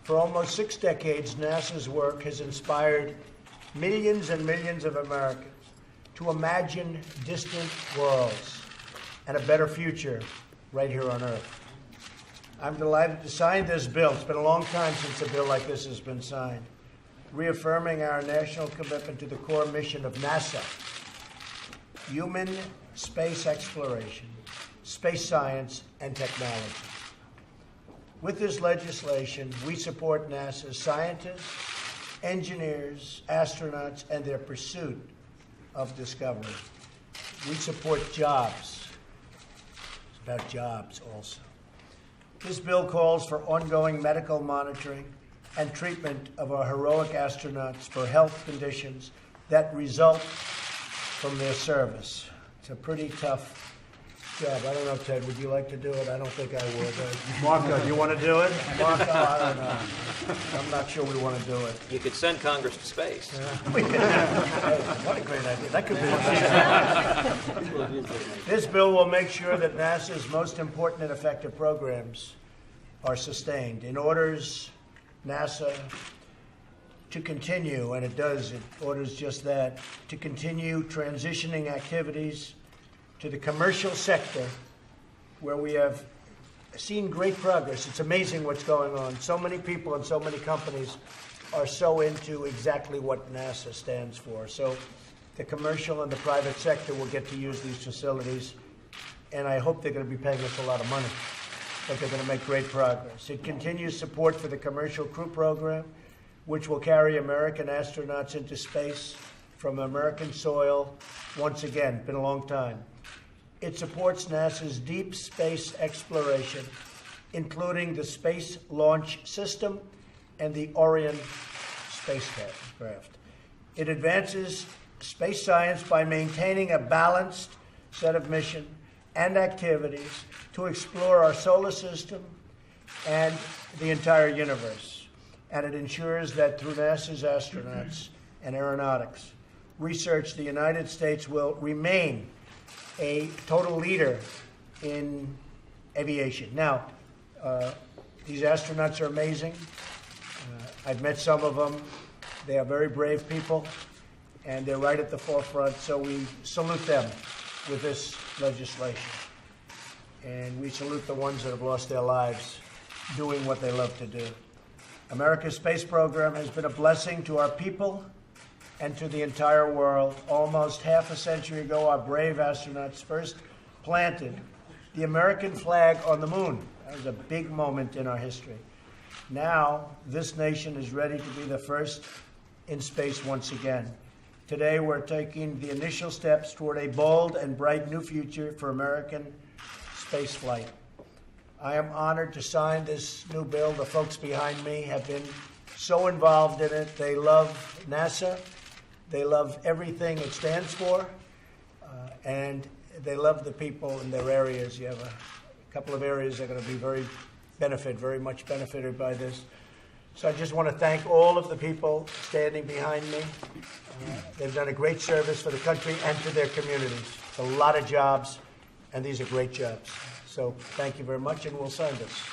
For almost 6 decades, NASA's work has inspired millions and millions of Americans to imagine distant worlds and a better future right here on Earth. I'm delighted to sign this bill. It's been a long time since a bill like this has been signed, reaffirming our national commitment to the core mission of NASA: human space exploration, space science, and technology. With this legislation, we support NASA's scientists, engineers, astronauts, and their pursuit of discovery. We support jobs. It's about jobs also. This bill calls for ongoing medical monitoring and treatment of our heroic astronauts for health conditions that result from their service. It's a pretty tough job. I don't know, Ted, would you like to do it? I don't think I would. Marco, do you want to do it? Marco, I don't know. I'm not sure we want to do it. You could send Congress to space. We could. What a great idea. That could be This bill will make sure that NASA's most important and effective programs are sustained. It orders NASA to continue, and it does, it orders just that, to continue transitioning activities to the commercial sector, where we have seen great progress. It's amazing what's going on. So many people and so many companies are so into exactly what NASA stands for. So the commercial and the private sector will get to use these facilities, and I hope they're going to be paying us a lot of money, but they're going to make great progress. It continues support for the Commercial Crew Program, which will carry American astronauts into space from American soil once again. Been a long time. It supports NASA's deep space exploration, including the Space Launch System and the Orion spacecraft. It advances space science by maintaining a balanced set of mission and activities to explore our solar system and the entire universe. And it ensures that through NASA's astronauts and aeronautics research, the United States will remain a total leader in aviation. Now, these astronauts are amazing. I've met some of them. They are very brave people, and they're right at the forefront, so we salute them with this legislation. And we salute the ones that have lost their lives doing what they love to do. America's space program has been a blessing to our people and to the entire world. Almost half a century ago, our brave astronauts first planted the American flag on the moon. That was a big moment in our history. Now, this nation is ready to be the first in space once again. Today, we're taking the initial steps toward a bold and bright new future for American space flight. I am honored to sign this new bill. The folks behind me have been so involved in it. They love NASA. They love everything it stands for, and they love the people in their areas. You have a couple of areas that are going to be very much benefited by this. So I just want to thank all of the people standing behind me. They've done a great service for the country and to their communities. It's a lot of jobs, and these are great jobs. So thank you very much, and we'll sign this.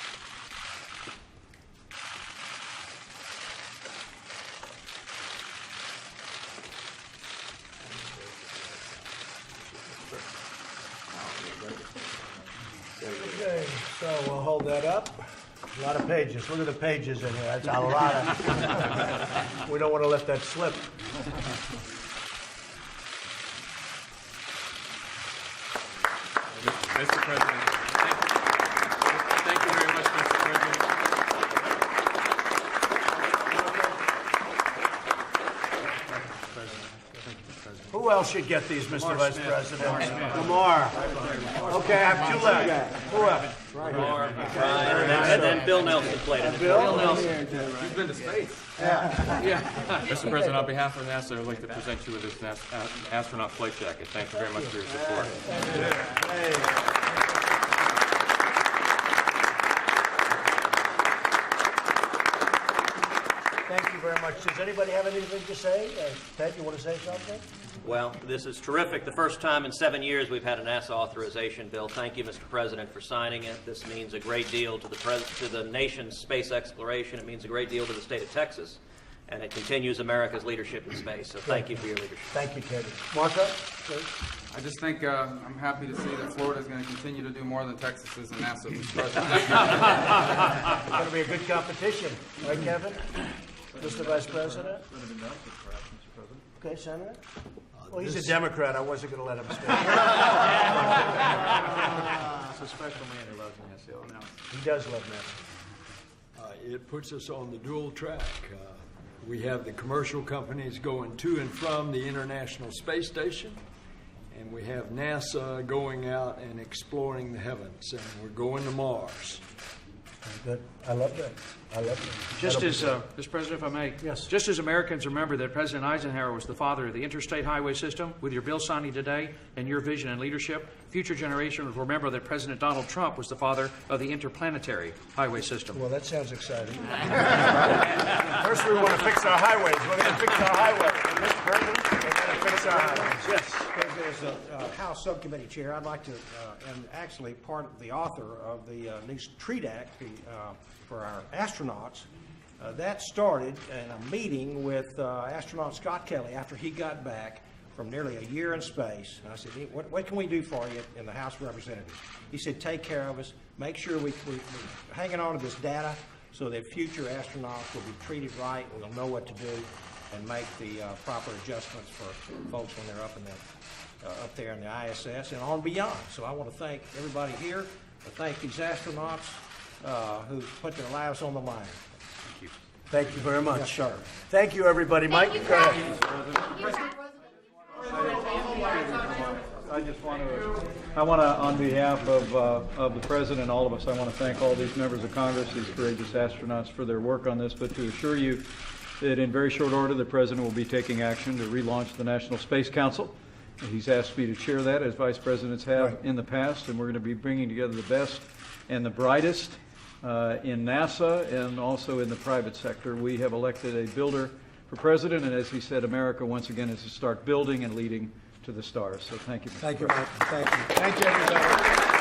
Okay, so we'll hold that up. A lot of pages. Look at the pages in here. That's a lot of. We don't want to let that slip. Mr. President, thank you very much, Mr. President. Who else should get these, Mr. Vice President? Lamar. Okay, I have two left. Who else? Lamar, Brian, and then Bill Nelson played it. Bill Nelson. He's been to space. Yeah. Mr. President, on behalf of NASA, I'd like to present you with this astronaut flight jacket. Thank you very much for your support. Thank you very much. Does anybody have anything to say? Ted, you want to say something? Well, this is terrific. The first time in 7 years we've had a NASA authorization bill. Thank you, Mr. President, for signing it. This means a great deal to the nation's space exploration. It means a great deal to the state of Texas, and it continues America's leadership in space. So thank you for your leadership. Thank you, Katie. Marco? Please. I just think I'm happy to see that Florida is going to continue to do more than Texas is in NASA. Mr. President. It's going to be a good competition. Right, Kevin? Mr. Vice President? Okay, Senator? Well, he's a Democrat. I wasn't going to let him speak. It's a special man who loves NASA. Now, He does love NASA. It puts us on the dual track. We have the commercial companies going to and from the International Space Station, and we have NASA going out and exploring the heavens, and we're going to Mars. Good. I love that. I love that. just as, Mr. President, if I may, Yes. just as Americans remember that President Eisenhower was the father of the interstate highway system, with your bill signing today and your vision and leadership, future generations will remember that President Donald Trump was the father of the interplanetary highway system. Well, that sounds exciting. First, we want to fix our highways. We're going to fix our highways. Mr. President, we're going to fix our highways. Yes. As a House Subcommittee Chair, I'd like to, and actually part of the author of the new TREAT Act for our astronauts, that started in a meeting with astronaut Scott Kelly after he got back from nearly a year in space. And I said, what can we do for you in the House of Representatives? He said, take care of us, make sure we're hanging on to this data so that future astronauts will be treated right, and we'll know what to do and make the proper adjustments for folks when they're up there in the ISS and on beyond. So I want to thank everybody here, thank these astronauts who put their lives on the line. Thank you. Thank you very much. Yes, sir. Thank you, everybody. Mike, go ahead. I want to, on behalf of the President and all of us, I want to thank all these members of Congress, these courageous astronauts, for their work on this, but to assure you that in very short order, the President will be taking action to relaunch the National Space Council. He's asked me to chair that, as Vice Presidents have in the past, and we're going to be bringing together the best and the brightest in NASA and also in the private sector. We have elected a builder for President, and as he said, America once again is to start building and leading to the stars. So thank you, Mr. Thank you, President. Mike. Thank you. Thank you, everybody.